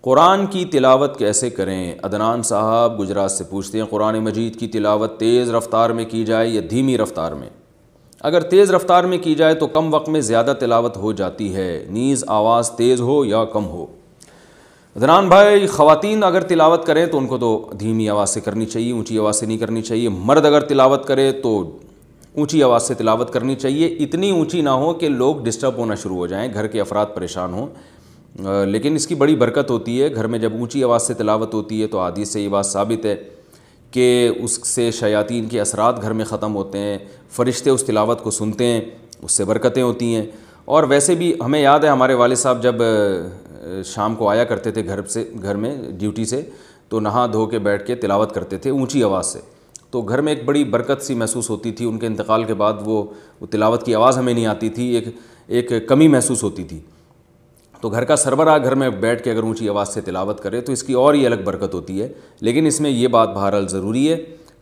قرآن کی تلاوت کیسے کریں؟ عدنان صاحب گجرات سے پوچھتے ہیں قرآن مجید کی تلاوت تیز رفتار میں کی جائے یا دھیمی رفتار میں؟ اگر تیز رفتار میں کی جائے تو کم وقت میں زیادہ تلاوت ہو جاتی ہے، نیز آواز تیز ہو یا کم ہو۔ عدنان بھائی، خواتین اگر تلاوت کریں تو ان کو تو دھیمی آواز سے کرنی چاہیے، اونچی آواز سے نہیں کرنی چاہیے۔ مرد اگر تلاوت کرے تو اونچی آواز سے تلاوت کرنی چاہیے، اتنی اونچی نہ ہو کہ لوگ ڈسٹرب ہونا شروع ہو جائیں، گھر کے افراد پریشان ہوں۔ لیکن اس کی بڑی برکت ہوتی ہے، گھر میں جب اونچی آواز سے تلاوت ہوتی ہے تو حدیث سے یہ بات ثابت ہے کہ اس سے شیاطین کے اثرات گھر میں ختم ہوتے ہیں، فرشتے اس تلاوت کو سنتے ہیں، اس سے برکتیں ہوتی ہیں۔ اور ویسے بھی ہمیں یاد ہے ہمارے والد صاحب جب شام کو آیا کرتے تھے گھر میں ڈیوٹی سے، تو نہا دھو کے بیٹھ کے تلاوت کرتے تھے اونچی آواز سے، تو گھر میں ایک بڑی برکت سی محسوس ہوتی تھی۔ ان کے انتقال کے بعد وہ تلاوت کی آواز ہمیں نہیں آتی تھی، ایک کمی محسوس ہوتی تھی۔ تو گھر کا سربراہ گھر میں بیٹھ کے اگر اونچی آواز سے تلاوت کرے تو اس کی اور ہی الگ برکت ہوتی ہے۔ لیکن اس میں یہ بات بہرحال ضروری ہے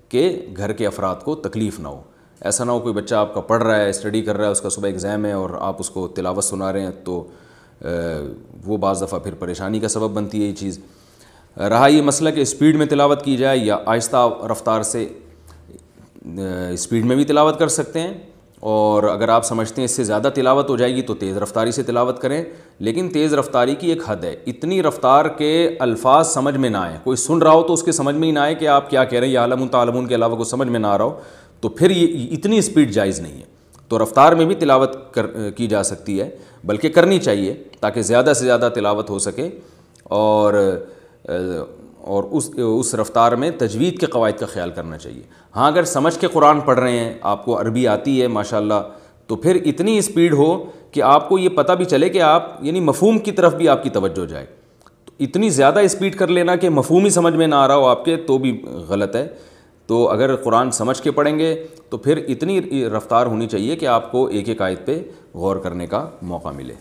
کہ گھر کے افراد کو تکلیف نہ ہو۔ ایسا نہ ہو کوئی بچہ آپ کا پڑھ رہا ہے، اسٹڈی کر رہا ہے، اس کا صبح ایگزام ہے اور آپ اس کو تلاوت سنا رہے ہیں، تو وہ بعض دفعہ پھر پریشانی کا سبب بنتی ہے یہ چیز۔ رہا یہ مسئلہ کہ اسپیڈ میں تلاوت کی جائے یا آہستہ رفتار سے، اسپیڈ میں بھی تلاوت کر سکتے ہیں، اور اگر آپ سمجھتے ہیں اس سے زیادہ تلاوت ہو جائے گی تو تیز رفتاری سے تلاوت کریں۔ لیکن تیز رفتاری کی ایک حد ہے، اتنی رفتار کے الفاظ سمجھ میں نہ آئیں، کوئی سن رہا ہو تو اس کے سمجھ میں ہی نہ آئے کہ آپ کیا کہہ رہے ہیں، یا عالم تعلمون کے علاوہ کو سمجھ میں نہ آ رہا ہو، تو پھر یہ اتنی اسپیڈ جائز نہیں ہے۔ تو رفتار میں بھی تلاوت کی جا سکتی ہے، بلکہ کرنی چاہیے تاکہ زیادہ سے زیادہ تلاوت ہو سکے، اور اس رفتار میں تجوید کے قواعد کا خیال کرنا چاہیے۔ ہاں اگر سمجھ کے قرآن پڑھ رہے ہیں، آپ کو عربی آتی ہے ماشاءاللہ، تو پھر اتنی اسپیڈ ہو کہ آپ کو یہ پتہ بھی چلے کہ آپ یعنی مفہوم کی طرف بھی آپ کی توجہ جائے۔ تو اتنی زیادہ اسپیڈ کر لینا کہ مفہوم ہی سمجھ میں نہ آ رہا ہو آپ کے، تو بھی غلط ہے۔ تو اگر قرآن سمجھ کے پڑھیں گے تو پھر اتنی رفتار ہونی چاہیے کہ آپ کو ایک ایک آیت پہ غور کرنے کا موقع ملے۔